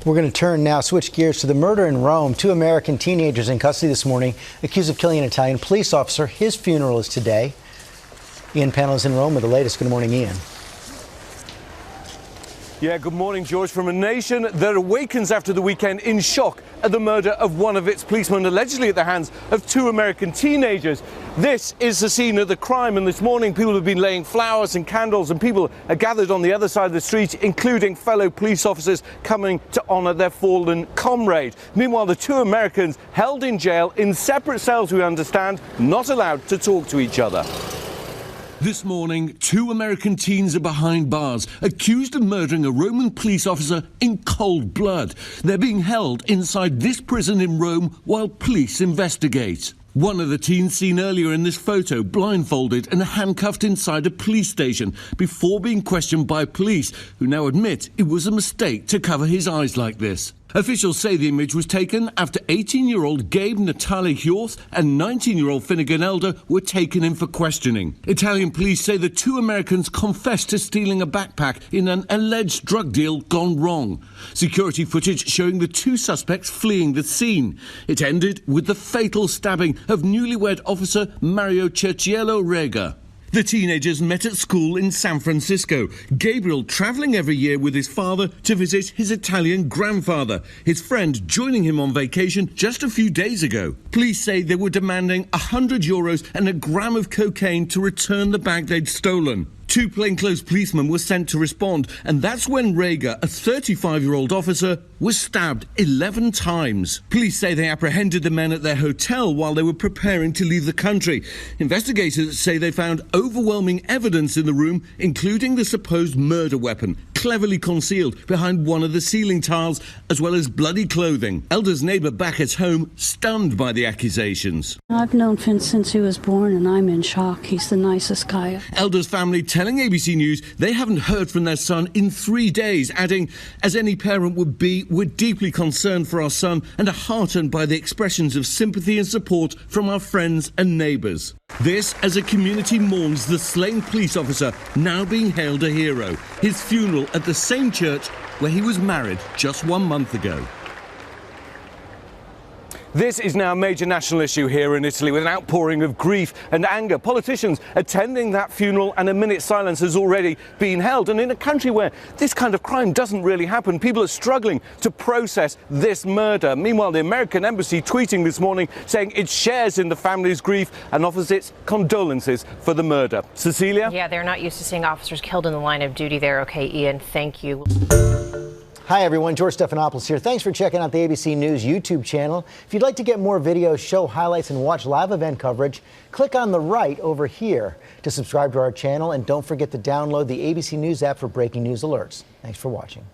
We're going to switch gears to the murder in Rome. 2 American teenagers in custody this morning, accused of killing an Italian police officer. His funeral is today. Ian Pennell is in Rome with the latest. Good morning, Ian. Yeah, good morning, George. From a nation that awakens after the weekend in shock at the murder of one of its policemen, allegedly at the hands of 2 American teenagers. This is the scene of the crime, and this morning people have been laying flowers and candles, and people are gathered on the other side of the street, including fellow police officers coming to honour their fallen comrade. Meanwhile, the 2 Americans held in jail in separate cells, we understand, not allowed to talk to each other. This morning, 2 American teens are behind bars, accused of murdering a Roman police officer in cold blood. They're being held inside this prison in Rome while police investigate. One of the teens seen earlier in this photo, blindfolded and handcuffed inside a police station before being questioned by police, who now admit it was a mistake to cover his eyes like this. Officials say the image was taken after 18-year-old Gabe Natale Hjorth and 19-year-old Finnegan Elder were taken in for questioning. Italian police say the 2 Americans confessed to stealing a backpack in an alleged drug deal gone wrong. Security footage showing the 2 suspects fleeing the scene. It ended with the fatal stabbing of newlywed officer Mario Cerciello Rega. The teenagers met at school in San Francisco. Gabriel travelling every year with his father to visit his Italian grandfather, his friend joining him on vacation just a few days ago. Police say they were demanding €100 and a gram of cocaine to return the bag they'd stolen. 2 plainclothes policemen were sent to respond, and that's when Rega, a 35-year-old officer, was stabbed 11 times. Police say they apprehended the men at their hotel while they were preparing to leave the country. Investigators say they found overwhelming evidence in the room, including the supposed murder weapon, cleverly concealed behind one of the ceiling tiles, as well as bloody clothing. Elder's neighbour back at home, stunned by the accusations. I've known Finn since he was born, and I'm in shock. He's the nicest guy. Elder's family telling ABC News they haven't heard from their son in 3 days, adding, as any parent would be, we're deeply concerned for our son and are heartened by the expressions of sympathy and support from our friends and neighbours. This as a community mourns the slain police officer, now being hailed a hero. His funeral at the same church where he was married just 1 month ago. This is now a major national issue here in Italy, with an outpouring of grief and anger. Politicians attending that funeral, and a minute's silence has already been held. And in a country where this kind of crime doesn't really happen, people are struggling to process this murder. Meanwhile, the American embassy tweeting this morning saying it shares in the family's grief and offers its condolences for the murder. Cecilia? Yeah, they're not used to seeing officers killed in the line of duty there. Okay, Ian, thank you. Hi, everyone. George Stephanopoulos here. Thanks for checking out the ABC News YouTube channel. If you'd like to get more videos, show highlights, and watch live event coverage, click on the right over here to subscribe to our channel. And don't forget to download the ABC News app for breaking news alerts. Thanks for watching.